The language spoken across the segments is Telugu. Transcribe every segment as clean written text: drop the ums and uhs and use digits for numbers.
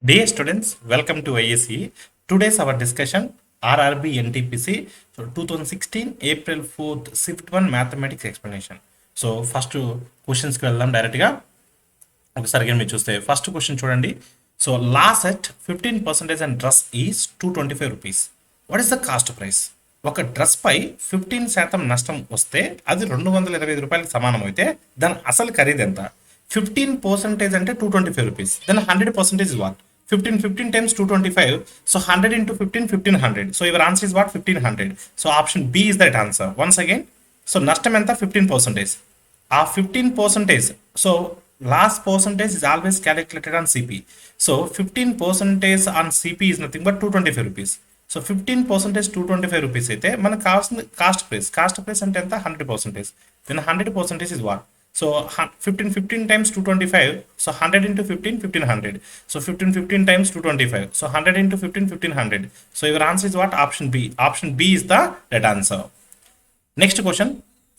Dear students, welcome to ISE. Today's our discussion RRB NTPC. So 2016 April 4th Shift 1 Mathematics Explanation. So first questions కి వెళ్దాం డైరెక్ట్గా. ఒకసారి మీరు చూస్తే ఫస్ట్ క్వశ్చన్ చూడండి. So loss at 15% and dress is 225 rupees. What is the cost price? ఒక డ్రెస్ పై 15% నష్టం వస్తే అది 225 రూపాయలకు సమానం అయితే దాని అసలు ఖరీదు ఎంత? 15% అంటే 225 rupees. Then 100% is what? 15 times 225. So 100 into 15, 1500. So your answer is what? 1500. So option B is that answer. Once again, so నష్టం ఎంత? 15%. ఆ 15%, so last percentage is always calculated on CP. So 15% on CP is nothing but 225 rupees. So 15% 225 rupees అయితే మనకు కావాల్సిన కాస్ట్ ప్రైస్ అంటే ఎంత? 100%. then 100% is what? So 15 times 225. So 100 into 15, 1500. So 15 times 225. So 100 into 15, 1500. So your answer is what? Option B. Option B is the right answer. Next question.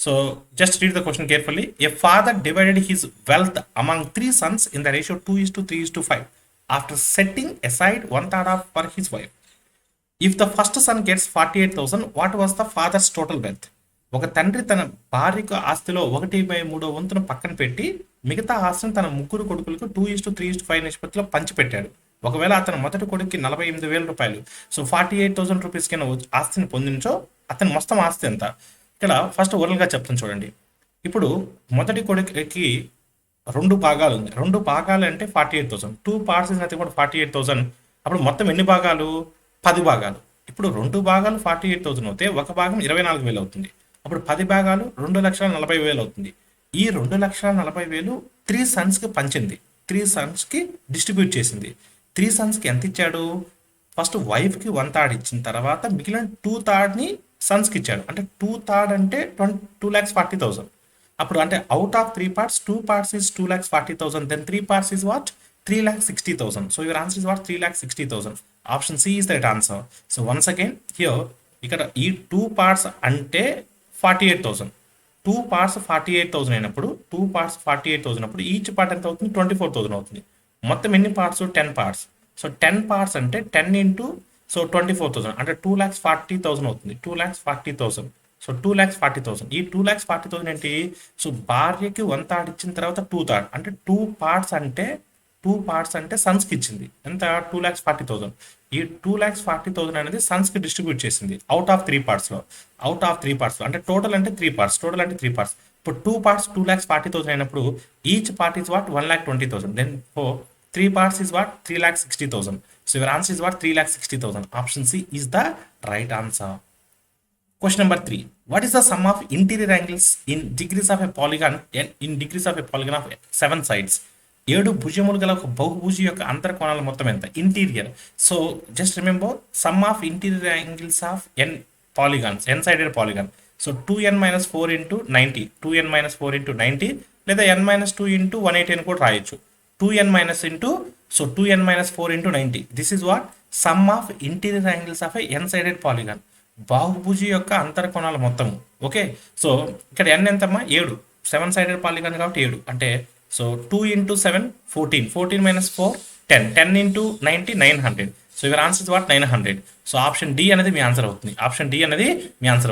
So just read the question carefully. A father divided his wealth among three sons in the ratio 2:3:5 after setting aside 1/3 of for his wife. If the first son gets 48,000, what was the father's total wealth? ఒక తండ్రి తన భార్యకు ఆస్తిలో 1/3 వంతును పక్కన పెట్టి మిగతా ఆస్తిని తన ముగ్గురు కొడుకులకు 2:3:5 నిష్పత్తిలో పంచిపెట్టాడు. ఒకవేళ అతను మొదటి కొడుకుకి 48,000 రూపాయలు, సో 48,000 రూపీస్ కింద ఆస్తిని పొందించో అతని మొత్తం ఆస్తి ఎంత? ఇక్కడ ఫస్ట్ ఓరల్గా చెప్తాను చూడండి. ఇప్పుడు మొదటి కొడుకుకి 2 భాగాలు ఉంది. 2 భాగాలు అంటే 48,000. 2 పార్ట్స్ అయితే కూడా 48,000. అప్పుడు మొత్తం ఎన్ని భాగాలు? 10 భాగాలు. ఇప్పుడు 2 భాగాలు 48,000 అవుతే ఒక భాగం 24,000 అవుతుంది. అప్పుడు 10 భాగాలు 2,40,000 అవుతుంది. ఈ 2,40,000 3 సన్స్కి పంచింది. 3 సన్స్కి డిస్ట్రిబ్యూట్ చేసింది. 3 సన్స్కి ఎంత ఇచ్చాడు? ఫస్ట్ వైఫ్కి 1/3 ఇచ్చిన తర్వాత మిగిలిన 2/3ని సన్స్కి ఇచ్చాడు. అంటే 2/3 అంటే 2,40,000. అప్పుడు అంటే out of 3 parts, 2 parts is 2,40,000. Then 3 parts is what? 3,60,000. So your answer is what? 3,60,000. Option C is that answer. So once again here ఇక్కడ ఈ 2 parts అంటే 48,000. 2 parts 48,000 అయినప్పుడు 2 parts 48,000 అప్పుడు ఈచ్ పార్ట్ ఎంత అవుతుంది? 24,000 అవుతుంది. మొత్తం ఎన్ని పార్ట్స్? 10 parts. సో 10 parts అంటే 10 into సో 24,000 అంటే 2,40,000 అవుతుంది. 2,40,000. సో 2,40,000. ఈ 2,40,000 ఏంటి? సో భార్యకి 1/3 ఇచ్చిన తర్వాత 2/3 అంటే 2 parts అంటే సన్స్కి ఇచ్చింది. ఎంత? 2,40,000. ఈ 2,40,000 అనేది సన్స్కి డిస్ట్రిబ్యూట్ చేసింది అవుట్ ఆఫ్ 3 partsలో. అంటే టోటల్ అంటే 3 parts. ఇప్పుడు 2 parts 2,40,000 అయినప్పుడు each part is what? 1,20,000. Then 3 parts is what? 3,60,000. So your answer is what? 3,60,000. Option C is the right answer. Question number 3. What is the sum of interior angles in degrees of a polygon and in degrees of a polygon of 7 sides? 7 భుజములు గల ఒక బహుభుజి యొక్క అంతర కోణాల మొత్తం ఎంత? Interior. So just remember sum of interior angles of n polygons, n sided polygon. So 2n-4 into 90, 2n-4 into 90 లేదా n-2 into 180 అని కూడా రాయొచ్చు. 2n-4 into 90. This is what? Sum of interior angles of a n-sided polygon. బాహుభుజి యొక్క అంతర కోణాల మొత్తము. ఓకే, సో ఇక్కడ n ఎంతమ్మా? 7. 7-sided పాలిగాన్ కాబట్టి 7. అంటే so 2 into 7 14, 14 - 4 10, 10 into 90 900. So your answer is what? 900. So option D అనేది మీ ఆన్సర్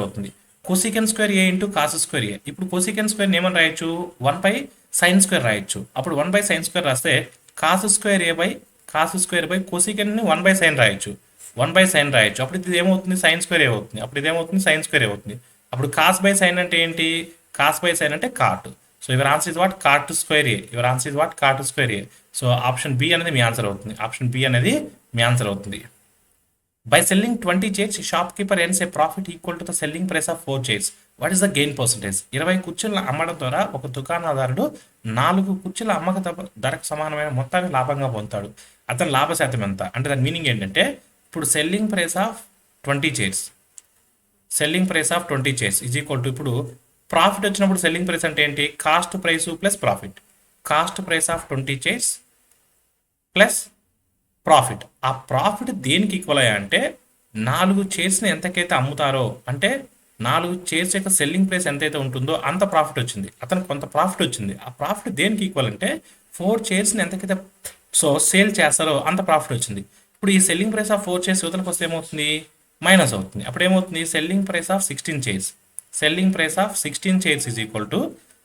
అవుతుంది. Cosecant square A into cos square A. ఇప్పుడు కొసికెన్ స్క్వేర్ ఏమని రాయొచ్చు? 1/sin స్క్వేర్ రాయొచ్చు. అప్పుడు 1/sin స్క్వేర్ రాస్తే cos square A by cosecant ని 1/sin రాయొచ్చు. అప్పుడు ఇది ఏమవుతుంది? సైన్ స్క్వేర్ ఏ అవుతుంది. అప్పుడు కాస్ బై సైన్ అంటే ఏంటి? అంటే cot. So your answer is what? Cot square A. So option B అనేది మీ ఆన్సర్ అవుతుంది. By selling 20 chairs, shopkeeper earns a profit equal to the selling price of 4 chairs. What is the gain percentage? 20 కుర్చీల అమ్మడం ద్వారా ఒక దుకాణదారుడు 4 కుర్చీల అమ్మక ధరకు సమానమైన మొత్తాన్ని లాభంగా పొందుతాడు. అతని లాభ శాతం ఎంత? అంటే దాని మీనింగ్ ఏంటంటే ఇప్పుడు selling price of 20 chairs is equal to ఇప్పుడు ప్రాఫిట్ వచ్చినప్పుడు సెల్లింగ్ ప్రైస్ అంటే ఏంటి? Cost price plus profit. Cost price of 20 chairs plus profit. ఆ ప్రాఫిట్ దేనికి ఈక్వల్ అయ్యా అంటే 4 చైర్స్ని ఎంతకైతే అమ్ముతారో అంటే 4 చైర్స్ యొక్క సెల్లింగ్ ప్రైస్ ఎంతైతే ఉంటుందో అంత ప్రాఫిట్ వచ్చింది. అతనికి కొంత ప్రాఫిట్ వచ్చింది. ఆ ప్రాఫిట్ దేనికి ఈక్వల్ అంటే 4 చైర్స్ని ఎంతకైతే సో సేల్ చేస్తారో అంత ప్రాఫిట్ వచ్చింది. ఇప్పుడు ఈ సెల్లింగ్ ప్రైస్ ఆఫ్ 4 చైర్స్ యువతలకు వస్తే ఏమవుతుంది, మైనస్ అవుతుంది. అప్పుడు ఏమవుతుంది, selling price of 16 chairs, selling price of 16 chairs is equal to,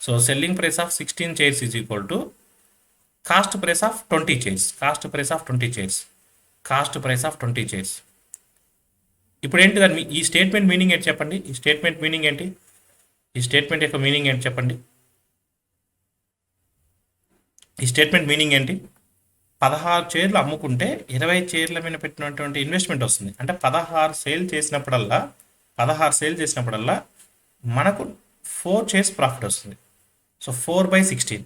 so selling price of 16 chairs is equal to cost price of 20 chairs, cost price of 20 chairs, cost price of 20 chairs. ఇప్పుడు ఏంటి దాన్ని ఈ స్టేట్మెంట్ మీనింగ్ ఏంటి చెప్పండి, ఈ స్టేట్మెంట్ మీనింగ్ ఏంటి, ఈ స్టేట్మెంట్ యొక్క మీనింగ్ ఏంటి చెప్పండి, ఈ స్టేట్మెంట్ మీనింగ్ ఏంటి? 16 చైర్లు అమ్ముకుంటే 20 చైర్ల మీద పెట్టినటువంటి ఇన్వెస్ట్మెంట్ వస్తుంది. అంటే 16 సేల్ చేసినప్పుడల్లా, 16 సేల్ చేసినప్పుడల్లా మనకు 4 చైర్స్ ప్రాఫిట్ వస్తుంది. సో 4/16,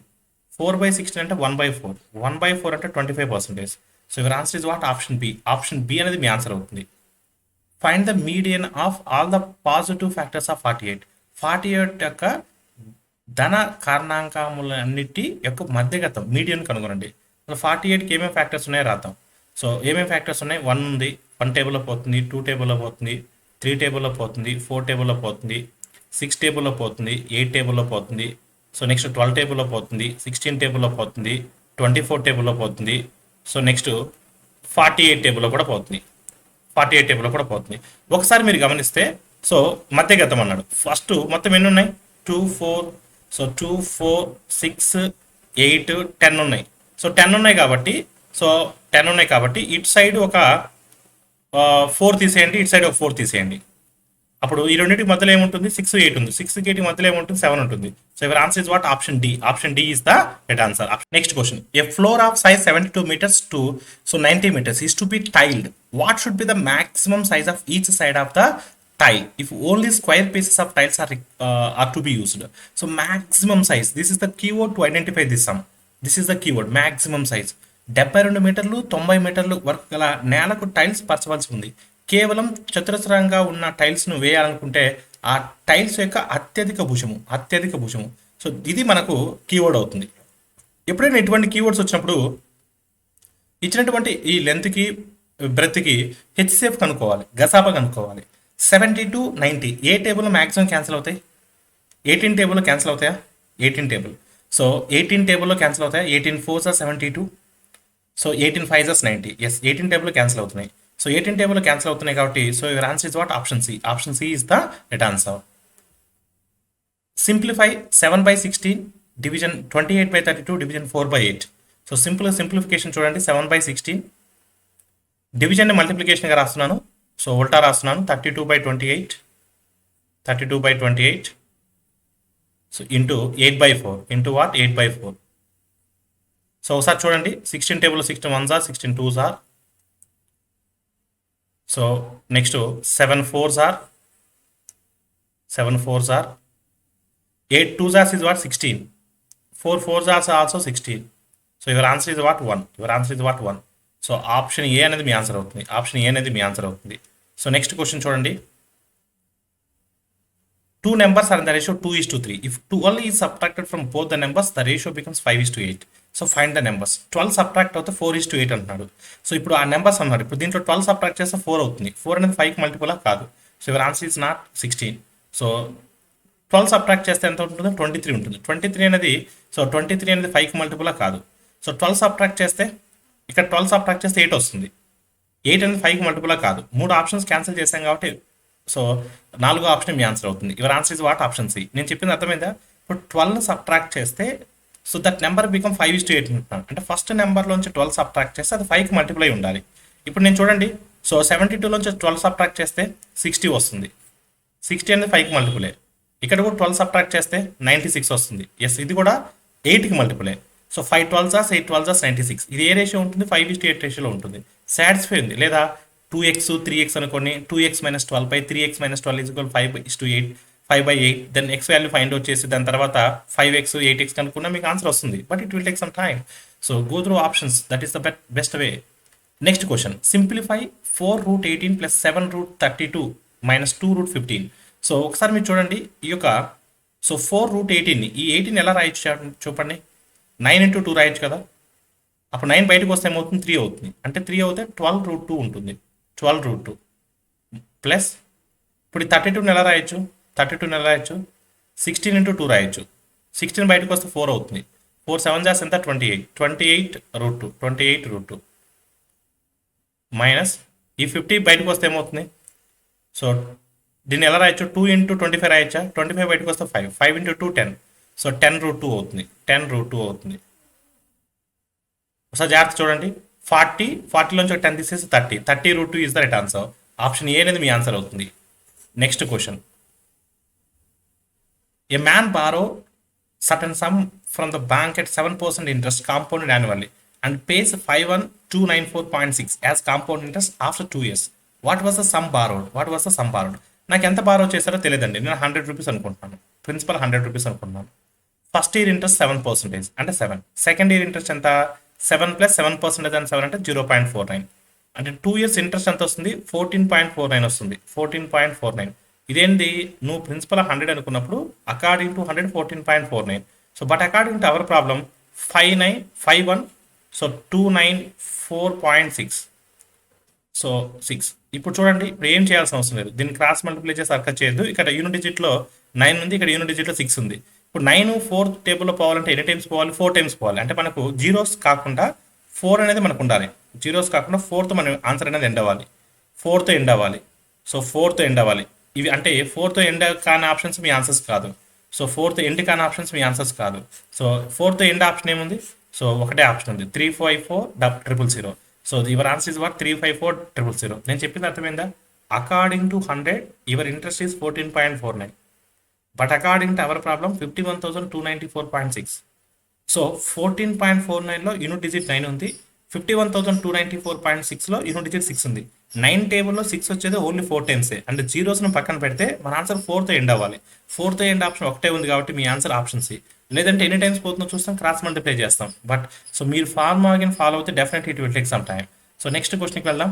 4/16 అంటే 1/4, 1/4 అంటే 25%. So your answer is what, option B. Option B అనేది మీ ఆన్సర్ అవుతుంది. Find the median of all the positive factors of 48. 48 యొక్క ధన కారణాంకములన్నిటి యొక్క మధ్యగతం మీడియన్ కనుగొనండి. 48కి ఏమేమి ఫ్యాక్టర్స్ ఉన్నాయో రాద్దాం. సో ఏమేమి ఫ్యాక్టర్స్ ఉన్నాయి, 1 ఉంది, 1 టేబుల్లో పోతుంది, 2 టేబుల్లో పోతుంది, 3 టేబుల్లో పోతుంది, 4 టేబుల్లో పోతుంది, 6 టేబుల్లో పోతుంది, 8 టేబుల్లో పోతుంది. సో నెక్స్ట్ 12 టేబుల్లో పోతుంది, 16 టేబుల్లో పోతుంది, 24 టేబుల్లో పోతుంది. సో నెక్స్ట్ 48 టేబుల్లో కూడా పోతుంది, 48 టేబుల్లో కూడా పోతుంది. ఒకసారి మీరు గమనిస్తే, సో మధ్యగతం అన్నాడు. ఫస్ట్ మొత్తం ఎన్ని ఉన్నాయి, 2 4, సో 2 4 6 8 10 ఉన్నాయి. సో 10 ఉన్నాయి కాబట్టి, సో 10 ఉన్నాయి కాబట్టి ఇటు సైడ్ ఒక 4 తీసేయండి, ఇటు సైడ్ ఒక 4 తీసేయండి. అప్పుడు ఈ రెండింటికి మధ్యలో ఏముంటుంది, 6 8 ఉంది, 6 8 మధ్యలో ఏముంటుంది, 7 ఉంటుంది. So your answer is what, option D. Option D is the right answer. Next question, a floor of size 72 meters to 90 meters is to be tiled. What should be the maximum size of each side of the tile if only square pieces of tiles are to be used? So maximum size, this is the keyword to identify this sum. This is the keyword, maximum size. 72 మీటర్లు 90 మీటర్లు వరకు గల నేలకు టైల్స్ పరచవలసి ఉంది. కేవలం చతురస్రంగా ఉన్న టైల్స్ను వేయాలనుకుంటే ఆ టైల్స్ యొక్క అత్యధిక భుజము. సో ఇది మనకు కీవర్డ్ అవుతుంది. ఎప్పుడైనా ఇటువంటి కీవర్డ్స్ వచ్చినప్పుడు ఇచ్చినటువంటి ఈ లెంత్కి బ్రెత్కి హెచ్సిఎఫ్ కనుక్కోవాలి, గసాపా కనుక్కోవాలి. 70 to 90 A table maximum cancel అవుతాయి, 18 టేబుల్లో క్యాన్సిల్ అవుతాయా, 18 టేబుల్. సో 18 టేబుల్లో క్యాన్సిల్ అవుతాయా, 18 4s are 72, so 18 5s are 90. Yes, 18 table cancel అవుతున్నాయి. సో 18 టేబుల్ క్యాన్సిల్ అవుతున్నాయి కాబట్టి, so your answer is what, option C. Option C is the right answer. Simplify 7/16 division 28/32 division 4/8. So simplification చూడండి, 7/16 డివిజన్ని మల్టిప్లికేషన్గా రాస్తున్నాను, సో ఉల్టా రాస్తున్నాను, 32/28, 32/28 so into 8/4 into what, 8/4. So ఒకసారి చూడండి, 16 table 16 1s are, 16 2s are. So next 7 4s are, 8 2s are is what, 16, 4 4s are also 16. So your answer is what, 1. Your answer is what, 1. So option A అనేది మీ ఆన్సర్ అవుతుంది, ఆప్షన్ ఏ అనేది మీ ఆన్సర్ అవుతుంది. సో నెక్స్ట్ క్వశ్చన్ చూడండి, 2 numbers are in the ratio 2:3. If 12 is subtracted from both the numbers, the ratio becomes 5:8. So find the numbers. 12 subtract అవుతే 4:8 అంటున్నాడు. సో ఇప్పుడు ఆ నెంబర్స్ అన్నాడు, ఇప్పుడు దీంట్లో 12 సబ్ట్రాక్ట్ చేస్తే 4 అవుతుంది. 4 అనేది 5కి మల్టిపుల్ కాదు. So your answer is not 16. So 12 subtract చేస్తే ఎంత ఉంటుంది, 23 ఉంటుంది. 23 అనేది, సో 23 అనేది 5కి మల్టిపుల్ కాదు. సో 12 సబ్ట్రాక్ట్ చేస్తే, ఇక్కడ 12 సబ్ట్రాక్ట్ చేస్తే 8 వస్తుంది. 8 అనేది 5కి మల్టిపుల్ కాదు. 3 ఆప్షన్స్ క్యాన్సిల్ చేసాం కాబట్టి, సో 4వ ఆప్షన్ మీ ఆన్సర్ అవుతుంది. Your answer is what, option C. నేను చెప్పింది అర్థమైందా? ఇప్పుడు 12 సబ్ట్రాక్ట్ చేస్తే, సో దట్ నెంబర్ బికమ్ 5:8 అంటున్నాను. అంటే ఫస్ట్ నెంబర్లోంచి 12 సబ్ట్రాక్ట్ చేస్తే అది 5కి మల్టిప్లై ఉండాలి. ఇప్పుడు నేను చూడండి, సో 72లోంచి 12 సబ్ట్రాక్ట్ చేస్తే 60 వస్తుంది. 60 అనేది 5కి మల్టిపులే. ఇక్కడ కూడా 12 సబ్ట్రాక్ట్ చేస్తే 96 వస్తుంది. ఎస్, ఇది కూడా 8కి మల్టిపులే. So 5 12s are 8 12s are 96. ఇది ఏ రేషియో ఉంటుంది, 5:8 రేషియోలో ఉంటుంది. సాటిస్ఫై ఉంది. లేదా 2x 3x అనుకోండి, 2x - 12 3x - 12 is equal 5:8, 5/8. Then x value find out చేసి దాని తర్వాత 5x 8x కనుక్కున్నా మీకు ఆన్సర్ వస్తుంది. But it will take some time. So go through options, that is the best way. Next question, simplify 4√18 + 7√32 - 2√15. సో ఒకసారి మీరు చూడండి ఈ యొక్క, సో 4√18ని, ఈ 18 ఎలా రాయొచ్చు చూపండి. 9 × 2 రాయొచ్చు కదా. అప్పుడు 9 బయటకు వస్తే ఏమవుతుంది, 3 అవుతుంది. అంటే 3 అవుతే 12√2 ఉంటుంది. 12√2 ప్లస్, ఇప్పుడు 32ని ఎలా రాయొచ్చు, 16 × 2 రాయొచ్చు. 16 బయటకు వస్తే 4 అవుతుంది. 4 7 జాస్ ఎంత 28, 28 రూట్ 2 మైనస్ ఈ 50 బయటకు వస్తే ఏమవుతుంది. సో దీన్ని ఎలా రాయొచ్చు, 2 × 25 రాయొచ్చా, 25 బయటకు వస్తే 5, 5 × 2 10. సో 10 √2 అవుతుంది, 10 √2 అవుతుంది. ఒకసారి జాగ్రత్త చూడండి, 40లోంచి ఒక 10 తీసేసి 30 √2 is the right answer. Option A అనేది మీ ఆన్సర్ అవుతుంది. Next question, a man borrow certain sum from the bank at 7% interest compounded annually and pays 51294.6 as compound interest after 2 years. What was the sum borrowed? నాకు ఎంత బారో చేశారో తెలియదండి. నేను 100 రూపీస్ అనుకుంటున్నాను, ప్రిన్సిపల్ 100 రూపీస్ అనుకుంటున్నాను. ఫస్ట్ ఇయర్ ఇంట్రెస్ట్ 7% అంటే 7. సెకండ్ ఇయర్ ఇంట్రెస్ట్ ఎంత, 7 + 7% అని 7 అంటే 0.49. అంటే 2 years ఇంట్రెస్ట్ ఎంత వస్తుంది, 14.49 వస్తుంది, 14.49. ఇదేంటి, నువ్వు ప్రిన్సిపల్ 100 అనుకున్నప్పుడు according to 100 14.49. So but according to our problem 5951, so 294.6, so 6. ఇప్పుడు చూడండి, ఇప్పుడు ఏం చేయాల్సిన అవసరం లేదు, దీన్ని క్రాస్ మల్టిప్లై చేసి అర్క చేయొద్దు. ఇక్కడ యూనిట్ డిజిట్లో 9 ఉంది, ఇక్కడ యూనిట్ డిజిట్లో 6 ఉంది. ఇప్పుడు 9 4th టేబుల్లో పోవాలంటే ఎన్ని టైమ్స్ పోవాలి, 4 టైమ్స్ పోవాలి. అంటే మనకు జీరోస్ కాకుండా 4 అనేది మనకు ఉండాలి, జీరోస్ కాకుండా 4th మన ఆన్సర్ అనేది ఎండ్ అవ్వాలి, 4th ఎండ్ అవ్వాలి. సో 4th ఎండ్ అవ్వాలి. ఇవి అంటే 4th ఎండ్ కాని ఆప్షన్స్ మీ ఆన్సర్స్ కాదు. సో 4th ఎండ్ కాని ఆప్షన్స్ మీ ఆన్సర్స్ కాదు. సో 4th ఎండ్ ఆప్షన్ ఏముంది, సో ఒకటే ఆప్షన్ ఉంది, 3540000. So your answer is what, 3540000. నేను చెప్పింది అర్థమైందా, according to 100 your interest is 14.49, but according to our problem 51,294.6. So 14.49లో యూనిట్ డిజిట్ 9 ఉంది, 51,294.6లో యూనిట్ డిజిట్ 6 ఉంది. 9 టేబుల్లో 6 వచ్చేది ఓన్లీ 4 టైమ్సే. అంటే జీరోస్ను పక్కన పెడితే మన ఆన్సర్ 4th ఎండ్ అవ్వాలి. 4th ఎండ్ ఆప్షన్ ఒకటే ఉంది కాబట్టి మీ ఆన్సర్ ఆప్షన్ సి. లేదంటే ఎన్ని టైమ్స్ పోతుందో చూస్తాం, క్రాస్ మల్టిప్లై చేస్తాం. బట్ సో మీరు ఫార్ములా ఫాలో అయితే definitely it will take some time. So next క్వశ్చన్కి వెళ్దాం.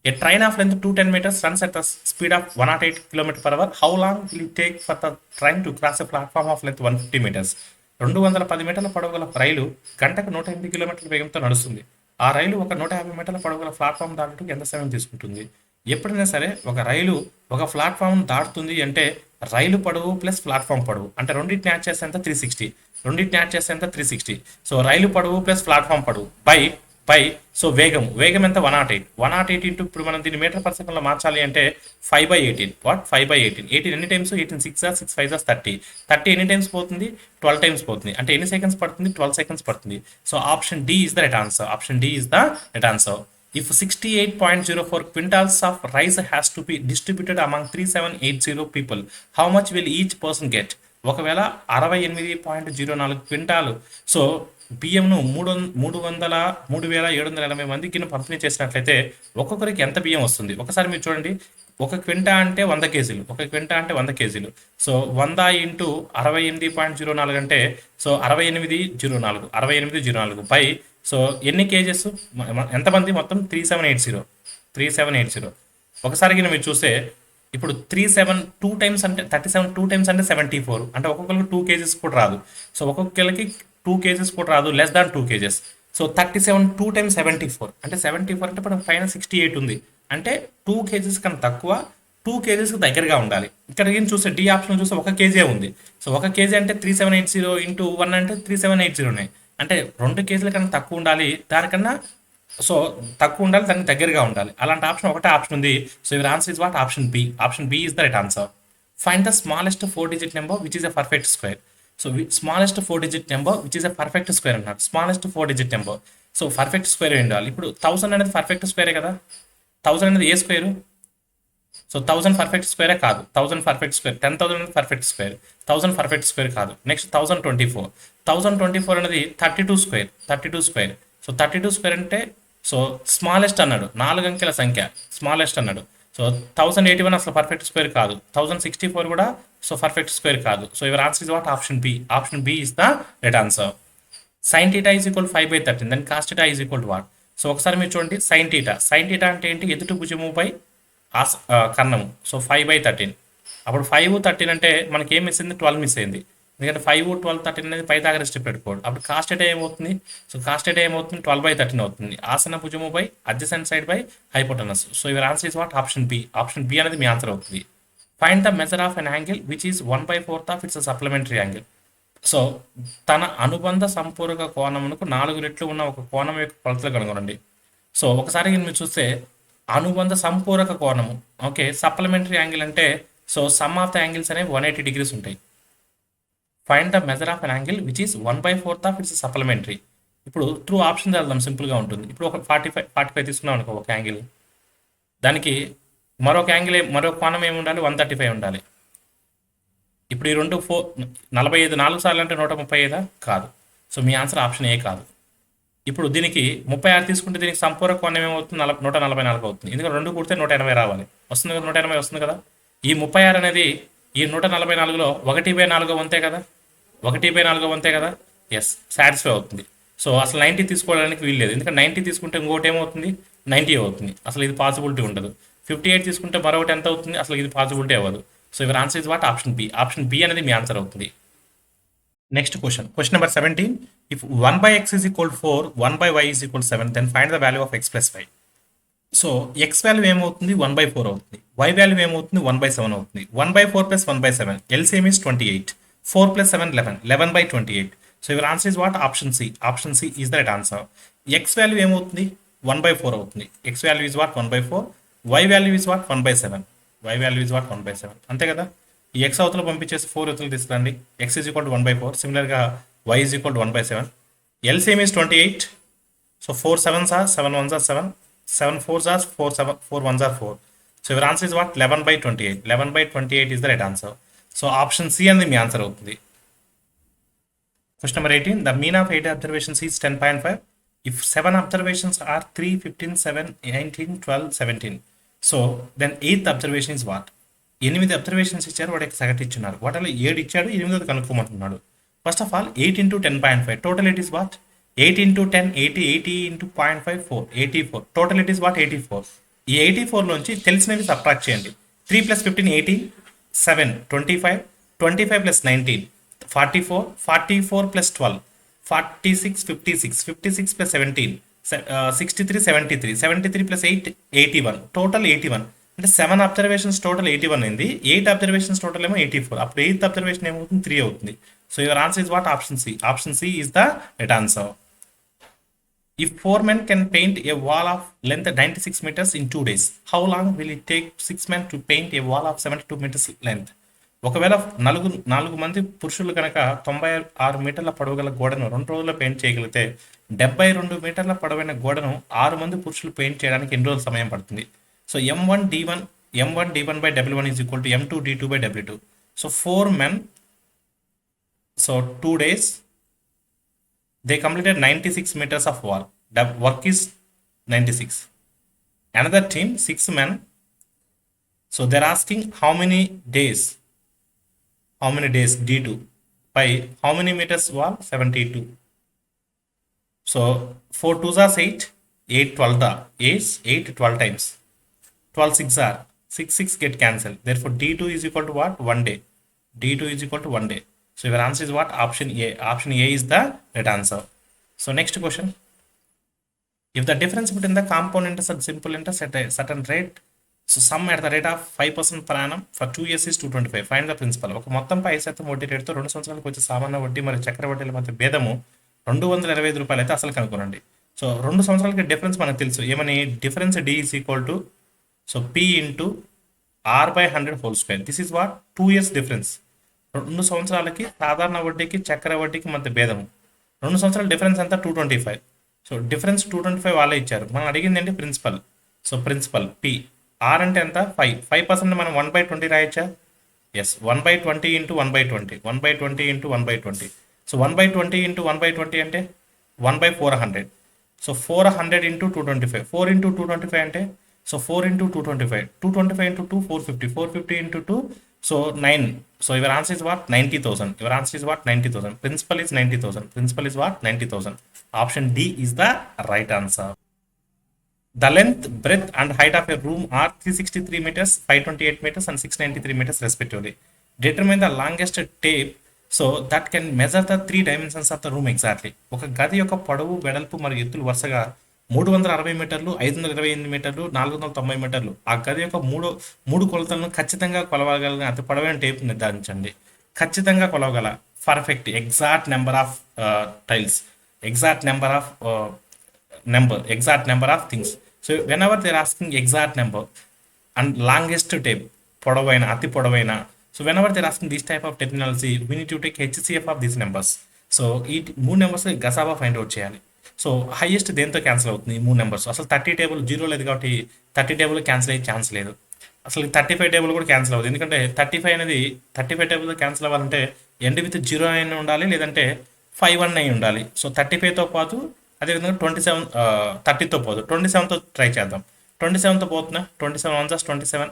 A train of length 210 meters runs at the speed of 108 km/h. How long will it take for the train to cross a platform of length 150 meters? 210 మీటర్ల పొడవు గల రైలు గంటకు 108 కిలోమీటర్ల వేగంతో నడుస్తుంది. ఆ రైలు ఒక 150 మీటర్ల పొడవు గల ప్లాట్ఫామ్ దాటుటకు ఎంత సమయం తీసుకుంటుంది? ఎప్పుడైనా సరే ఒక రైలు ఒక ప్లాట్ఫామ్ దాటుతుంది అంటే రైలు పొడవు ప్లస్ ప్లాట్ఫామ్ పొడవు అంటే రెండింటిని యాడ్ చేస్తే ఎంత 360, రెండింటిని యాడ్ చేస్తే ఎంత 360. సో రైలు పొడవు ప్లస్ ప్లాట్ఫామ్ పొడవు బై సో వేగం ఎంత 108 ఇంటూ ఇప్పుడు మనం దీన్ని మీటర్ పర్ సెకండ్లో మార్చాలి అంటే 5/18. వాట్ 5/18? 18 ఎన్ని టైమ్స్, 18 6 6 5 30 ఎన్ని టైమ్స్ పోతుంది, 12 టైమ్స్ పోతుంది. అంటే ఎన్ని సెకండ్స్ పడుతుంది, 12 సెకండ్స్ పడుతుంది. So option D is the right answer. Option D is the right answer. If 68.04 quintals of rice has to be distributed among 3780 people, how much will each person get? ఒకవేళ 68.04 క్వింటాలు సో బియ్యంను 3,780 మందికి పంపిణీ చేసినట్లయితే ఒక్కొక్కరికి ఎంత బియ్యం వస్తుంది? ఒకసారి మీరు చూడండి, ఒక క్వింటా అంటే 100 కేజీలు, ఒక క్వింటా అంటే 100 కేజీలు. సో 100 ఇంటూ 68.04 అంటే సో 6804 బై సో ఎన్ని కేజెస్, ఎంతమంది మొత్తం 3780. ఒకసారి మీరు చూస్తే ఇప్పుడు 37 2 టైమ్స్ అంటే 37 2 టైమ్స్ అంటే 74. అంటే ఒక్కొక్కరికి 2 కేజెస్ కూడా రాదు. సో ఒక్కొక్కరికి 2 కేజెస్ కూడా రాదు, less than 2 kgs. So 37 2 times 74 అంటే 74 అంటే ఇప్పుడు పైన 68 ఉంది. అంటే 2 కేజెస్ కన్నా తక్కువ, 2 కేజెస్కి దగ్గరగా ఉండాలి. ఇక్కడ ఏం చూస్తే డి ఆప్షన్ చూస్తే 1 కేజీ ఉంది. సో 1 కేజీ అంటే 3780 ఇంటూ 1 అంటే 3780 ఉన్నాయి. అంటే 2 కేజీల కన్నా తక్కువ ఉండాలి, దానికన్నా సో తక్కువ ఉండాలి, దానికి దగ్గరగా ఉండాలి. అలాంటి ఆప్షన్ ఒకటే ఆప్షన్ ఉంది. So your answer is what, option B. Option B is the right answer. Find the smallest 4-digit number which is a perfect square. So smallest 4-digit number which is a perfect square అన్నారు. Smallest 4-digit number. So perfect square ఉండాలి. ఇప్పుడు 1000 అనేది పర్ఫెక్ట్ స్క్వేరే కదా, 1000 అనేది ఏ స్క్వేరు? సో 1000 పర్ఫెక్ట్ స్క్వేరే కాదు, 1000 పర్ఫెక్ట్ స్క్వేర్. 10,000 అనేది పర్ఫెక్ట్ స్క్వేర్, 1000 పర్ఫెక్ట్ స్క్వేర్ కాదు. నెక్స్ట్ 1024 అనేది 32 స్క్వేర్. సో 32 స్క్వేర్ అంటే సో స్మాలెస్ట్ అన్నాడు, 4 అంకెల సంఖ్య స్మాలెస్ట్ అన్నాడు. సో 1081 అసలు పర్ఫెక్ట్ స్క్వేర్ కాదు, 1064 కూడా సో పర్ఫెక్ట్ స్క్వేర్ కాదు. So your answer is what, option B. Option B is the right answer. sin θ = 5/13, then cos θ = what? So ఒకసారి మీరు చూడండి, sin θ అంటే ఏంటి, ఎదుటి భుజము బై కర్ణము. సో 5/13. అప్పుడు 5 13 అంటే మనకి ఏం మిస్ అయింది, 12 మిస్ అయింది. ఎందుకంటే 5 12 13 అనేది పైథాగరస్ స్టెప్ కోడ్. అప్పుడు cos θ ఏమవుతుంది, సో cos θ ఏమవుతుంది 12/13 అవుతుంది. ఆసన భుజము by adjacent side by hypotenuse. So your answer is what, option B. Option B అనేది మీ ఆన్సర్ అవుతుంది. Find the measure of an angle which is 1/4 of its supplementary angle. So తన అనుబంధ సంపూరక కోణమునకు 4 రెట్లు ఉన్న ఒక కోణం యొక్క కొలతలు కనుగొనండి. సో ఒకసారి మీరు చూస్తే అనుబంధ సంపూరక కోణము, ఓకే, సప్లిమెంటరీ యాంగిల్ అంటే so some of the angles అనేవి 180 డిగ్రీస్ ఉంటాయి. Find the measure of an angle which is 1/4 of its supplementary. ఇప్పుడు త్రూ ఆప్షన్ వెళ్దాం, సింపుల్గా ఉంటుంది. ఇప్పుడు ఒక 45 తీసుకున్నాం అనుకో ఒక యాంగిల్, దానికి మరో కోణం ఏమి ఉండాలి, 135 ఉండాలి. ఇప్పుడు ఈ రెండు 45 4 సార్లు అంటే 135 కాదు. సో మీ ఆన్సర్ ఆప్షన్ ఏ కాదు. ఇప్పుడు దీనికి 36 తీసుకుంటే దీనికి సంపూర్ణ కోణం ఏమవుతుంది, 144 అవుతుంది. ఎందుకంటే 2 కూడితే 180 రావాలి, వస్తుంది కదా, 180 వస్తుంది కదా. ఈ 36 అనేది ఈ 144లో 1/4 వంతే కదా, 1/4 వంతే కదా. ఎస్, సాటిస్ఫై అవుతుంది. సో అసలు 90 తీసుకోవడానికి వీల్లేదు, ఎందుకంటే 90 తీసుకుంటే ఇంకోటి ఏమవుతుంది, 90 అవుతుంది. అసలు ఇది పాసిబిలిటీ ఉండదు. 58 తీసుకుంటే మరొకటి ఎంత అవుతుంది, అసలు ఇది పాసిబిలిటీ అవ్వదు. So your answer is what, option B. Option B అనేది మీ ఆన్సర్ అవుతుంది. Next question number 17. If 1/x is equal to 4, 1/y is equal to 7, then find the value of x plus y. So x value ఏమవుతుంది, 1/4 అవుతుంది. వై వాల్యూ ఏమవుతుంది, 1/7 అవుతుంది. 1/4 plus 1/7 LCM is 28. 4 plus 7 11, 11/28. So your answer is what, option C. Option C is the right answer. X value ఏమవుతుంది, 1/4 అవుతుంది. X value is what, 1/4. Y value is what, 1/7. Y value is what, 1/7. అంతే కదా. ఈ ఎక్స్ అవతల పంపించేసి 4 అవతలు తీసుకురండి. X is equal to 1/4. సిమిలర్గా y is equal to 1/7. LCM is 28. So 4 7s are 7 1s are 7, 7 4s are 4 1s are 4. So your answer is what, 11/28. 11/28 is the right answer. So option C అనేది మీ ఆన్సర్ అవుతుంది. Question number 18. The mean of 8 observations is 10.5. If 7 observations are 3, 15, 7, 19, 12, 17. So then 8th observation is what? 8 observations ఇచ్చారు, వాడికి సగటు ఇచ్చున్నారు. వాటిలో 7 ఇచ్చాడు, 8ది కనుక్కోమంటున్నాడు. First of all 8 into 10.5. Total it is what? 8 into 10, 80. 80 into 0.5, 4. 84. Total it is what? 84. ఈ 84 లోంచి తెలిసినవి సబ్ట్రాక్ట్ చేయండి. 3 plus 15, 18. 7, 25. 25 plus 19, 44. 44 plus 12, 46. 56. 56 plus 17, 63. 73. 73 plus 8, 81. Total 81. అంటే 7 అబ్జర్వేషన్స్ టోటల్ 81 అయింది. 8 అబ్జర్వేషన్స్ టోటల్ ఏమో 84. అప్పుడు 8th అబ్జర్వేషన్ ఏమవుతుంది, 3 అవుతుంది. So your answer is what, option C. Option C is the right answer. If 4 men can paint a wall of length 96 meters in 2 days, how long will it take 6 men to paint a wall of 72 meters length? ఒకవేళ నాలుగు మంది పురుషులు కనుక 96 మీటర్ల పొడవు గల గోడను 2 రోజుల్లో పెయింట్ చేయగలిగితే 72 మీటర్ల పొడవైన గోడను 6 మంది పురుషులు పెయింట్ చేయడానికి ఎన్ని రోజులు సమయం పడుతుంది? So m1 d1 by w1 is equal to m2 d2 by w2. So 4 men, so 2 days, they completed 96 meters of wall. The work is 96. Another team, 6 men. So they're asking how many days d2 by how many meters wall, 72. So 4 2s are 8, 8 12 is 8 12 times. 12 6 are 6 get cancelled. Therefore d2 is equal to what, 1 day. d2 is equal to 1 day. So your answer is what, option A. Option A is the right answer. So next question. If the difference between the compound interest and simple interest at a certain rate, so sum at the rate of 5% per annum for 2 years is 225. Find the principal. ఒక మొత్తం 5% వడ్డీ రేటుతో 2 సంవత్సరాలకు వచ్చే సామాన్య వడ్డీ మరియు చక్ర వడ్డీల మధ్య భేదము 225 రూపాయలు అయితే అసలు కనుక్కోనండి. సో 2 సంవత్సరాలకి డిఫరెన్స్ మనకు తెలుసు, ఏమని, difference D is equal to so P into R by 100 whole square. This is what, 2 years difference. 2 సంవత్సరాలకి సాధారణ వడ్డీకి చక్ర వడ్డీకి మధ్య భేదము 2 సంవత్సరాల డిఫరెన్స్ అంతా 225. సో డిఫరెన్స్ 225 వాళ్ళే ఇచ్చారు, మనం అడిగింది ఏంటి, principal. So principal P. R అంటే ఎంత, 5% మనం 1/20 రాయొచ్చా? Yes, 1/20 into 1/20, 1/20 into 1/20. So 1/20 into 1/20 అంటే 1/400. సో 400 into 225, 4 into 225 అంటే so 4 into 225, 225 into 2, 450, 450 into 2, so 9. So your answer is what, 90,000. Your answer is what, 90,000. Principal is 90,000. Principal is what, 90,000. Option D is the right answer. The length, breadth and height of a room are 363 meters, 528 meters and 693 meters respectively. Determine the longest tape so that can measure the 3 dimensions of the room exactly. ఒక గది యొక్క పొడవు, వెడల్పు మరియు ఎత్తులు వరుసగా 360 మీటర్లు, 528 మీటర్లు, 490 మీటర్లు. ఆ గది యొక్క మూడు కొలతలను ఖచ్చితంగా కొలవగల అతి పొడవైన టేప్ నిర్ధారించండి. ఖచ్చితంగా కొలవగల perfect exact number of tiles, exact number of exact number of things. So whenever they're asking exact number and longest tape, పొడవైన అతి పొడవైన, so when ever they're asking this type of terminology we need to take HCF of these numbers. So ఈ మూడు నెంబర్స్ గసాబా ఫైండ్ అవుట్ చేయాలి. సో హైయెస్ట్ దేంతో క్యాన్సిల్ అవుతుంది ఈ మూడు నెంబర్స్. అసలు 30 టేబుల్ జీరో లేదు కాబట్టి 30 టేబుల్ క్యాన్సిల్ అయ్యే ఛాన్స్ లేదు. అసలు 35 టేబుల్ కూడా క్యాన్సిల్ అవ్వదు, ఎందుకంటే 35 అనేది 35 టేబుల్ క్యాన్సిల్ అవ్వాలంటే ఎండ్ విత్ 0 అయినా ఉండాలి, లేదంటే 51 అయి ఉండాలి. సో 35తో పాటు అదేవిధంగా 27 30తో పోదు, 27తో ట్రై చేద్దాం. 27తో పోతున్నా, 27 1 27,